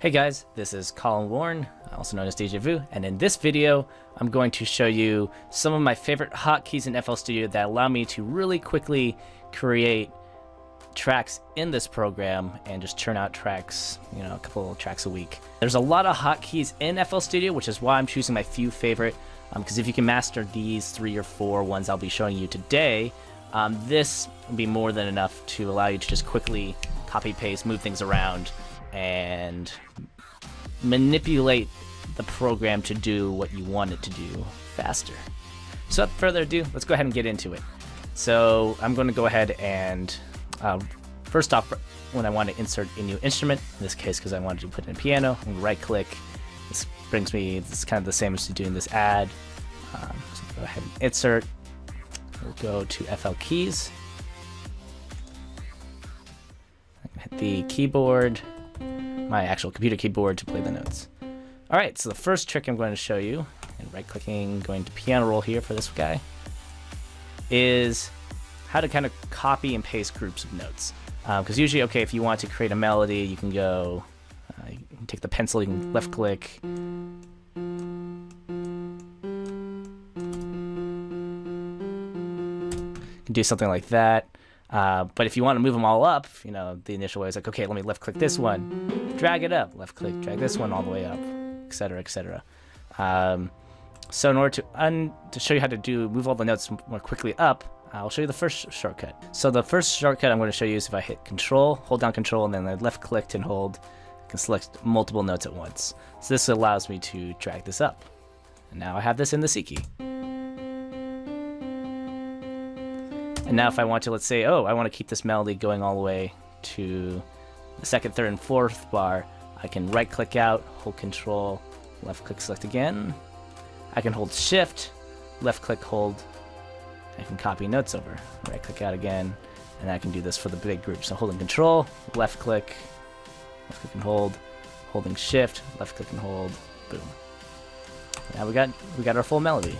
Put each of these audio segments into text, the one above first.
Hey guys, this is Colin Warren, also known as Deja Vu, and in this video, I'm going to show you some of my favorite hotkeys in FL Studio that allow me to really quickly create tracks in this program and just churn out tracks, a couple of tracks a week. There's a lot of hotkeys in FL Studio, which is why I'm choosing my few favorite, because if you can master these 3 or 4 ones I'll be showing you today, this will be more than enough to allow you to just quickly copy, paste, move things around, and manipulate the program to do what you want it to do faster. So without further ado, let's go ahead and get into it. So I'm going to go ahead and first off, when I want to insert a new instrument, in this case because I wanted to put in a piano, I'm going to right click. This brings me, this is kind of the same as doing this add. So go ahead and insert. We'll go to FL keys. Hit the keyboard, my actual computer keyboard, to play the notes. Alright, so the first trick I'm going to show you, and right clicking, going to piano roll here for this guy, is how to kind of copy and paste groups of notes. Because usually, okay, if you want to create a melody, you can go, you can take the pencil, you can left click, you can do something like that. But if you want to move them all up, the initial way is like, okay, let me left click this one, drag it up, left click, drag this one all the way up, etc., etc. So in order to show you how to move all the notes more quickly up, I'll show you the first shortcut. So the first shortcut I'm going to show you is if I hit Control, hold down Control, and then I left clicked and hold, I can select multiple notes at once. So this allows me to drag this up. And now I have this in the C key. And now if I want to, let's say, I want to keep this melody going all the way to the 2nd, 3rd, and 4th bar, I can right click out, hold Control, left click select again. I can hold Shift, left click hold, I can copy notes over, right click out again, and I can do this for the big group. So holding Control, left click and hold, holding Shift, left click and hold, boom. Now we got our full melody.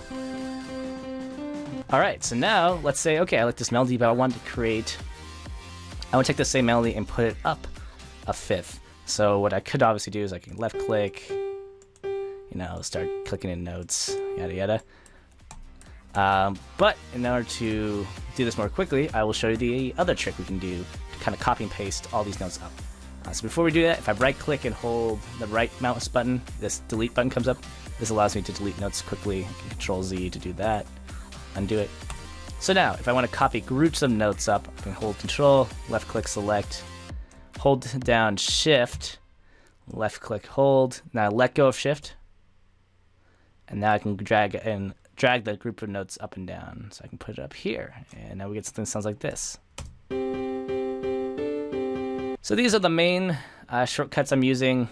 Alright, so now let's say, okay, I like this melody, but I want to take the same melody and put it up a 5th. So what I could obviously do is I can left click, start clicking in notes, yada yada. But in order to do this more quickly, I will show you the other trick we can do to kind of copy and paste all these notes up. So before we do that, if I right click and hold the right mouse button, this delete button comes up. This allows me to delete notes quickly. I can Control Z to do that. Undo it. So now, if I want to copy groups of notes up, I can hold Control, left click select, hold down Shift, left click hold. Now let go of Shift, and now I can drag the group of notes up and down. So I can put it up here, and now we get something that sounds like this. So these are the main shortcuts I'm using.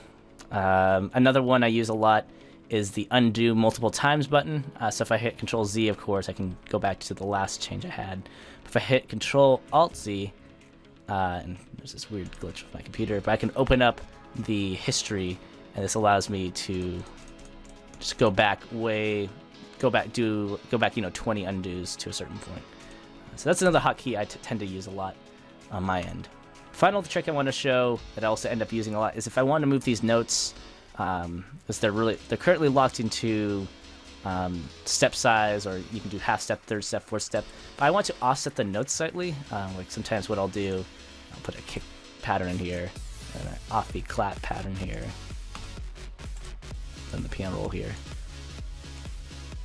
Another one I use a lot is the undo multiple times button. So if I hit Control Z, of course, I can go back to the last change I had. But if I hit Control Alt Z, and there's this weird glitch with my computer, but I can open up the history, and this allows me to just go back 20 undos to a certain point. So that's another hotkey I tend to use a lot on my end. Final trick I want to show that I also end up using a lot is if I want to move these notes, because they're currently locked into step size, or you can do half step, 3rd step, 4th step. But I want to offset the notes slightly. Like sometimes what I'll do, I'll put a kick pattern in here, and an offbeat clap pattern here, and the piano roll here.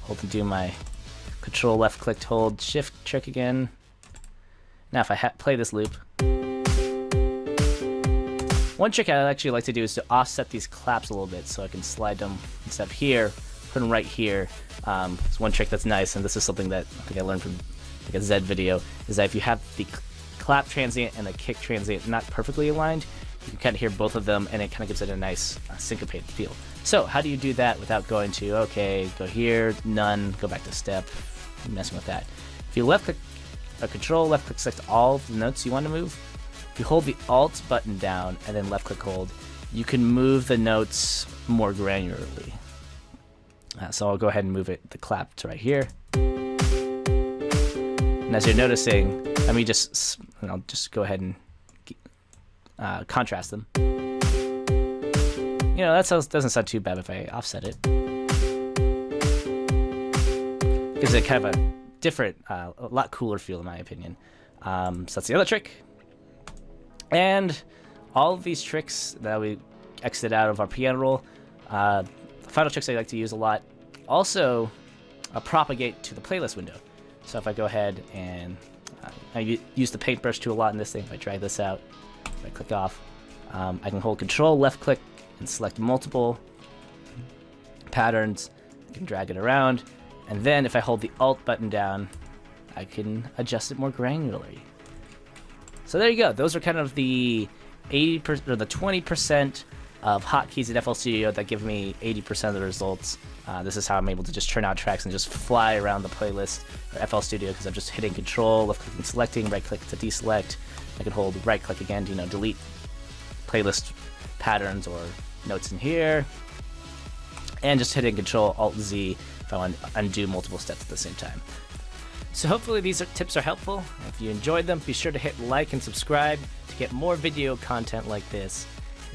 Hold to do my Control left click to hold Shift trick again. Now if I play this loop, one trick I actually like to do is to offset these claps a little bit, so I can slide them instead of here, put them right here. It's one trick that's nice, and this is something that I think I learned from like a Zed video, is that if you have the clap transient and the kick transient not perfectly aligned, you can kind of hear both of them, and it kind of gives it a nice syncopated feel. So how do you do that without going to, okay, go here, none, go back to step, messing with that. If you left click or Control left click select all of the notes you want to move, if you hold the Alt button down and then left click hold, you can move the notes more granularly. So I'll go ahead and move the clap to right here. And as you're noticing, let me I'll just go ahead and contrast them. You know, doesn't sound too bad if I offset it. Gives it kind of a different, a lot cooler feel in my opinion. So that's the other trick. And all of these tricks that we exited out of our piano roll, final tricks I like to use a lot, also propagate to the playlist window. So if I go ahead and I use the paintbrush tool a lot in this thing. If I drag this out, if I click off, I can hold Control, left click, and select multiple patterns. I can drag it around, and then if I hold the Alt button down, I can adjust it more granularly. So there you go. Those are kind of the 80% or the 20% of hotkeys in FL Studio that give me 80% of the results. This is how I'm able to just churn out tracks and just fly around the playlist or FL Studio, because I'm just hitting Control, left clicking, selecting, right click to deselect. I can hold right click again to delete playlist patterns or notes in here, and just hitting Control Alt Z if I want to undo multiple steps at the same time. So hopefully these tips are helpful. If you enjoyed them, be sure to hit like and subscribe to get more video content like this.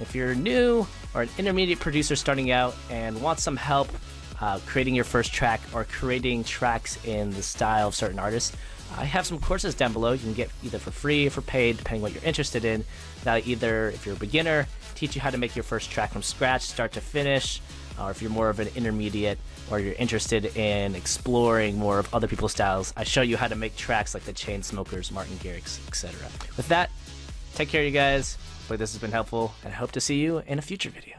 If you're new or an intermediate producer starting out and want some help creating your first track or creating tracks in the style of certain artists, I have some courses down below you can get either for free or for paid, depending what you're interested in. That either, if you're a beginner, teach you how to make your first track from scratch, start to finish, or if you're more of an intermediate or you're interested in exploring more of other people's styles, I show you how to make tracks like the Chainsmokers, Martin Garrix, etc. With that, take care, you guys. Hopefully this has been helpful, and I hope to see you in a future video.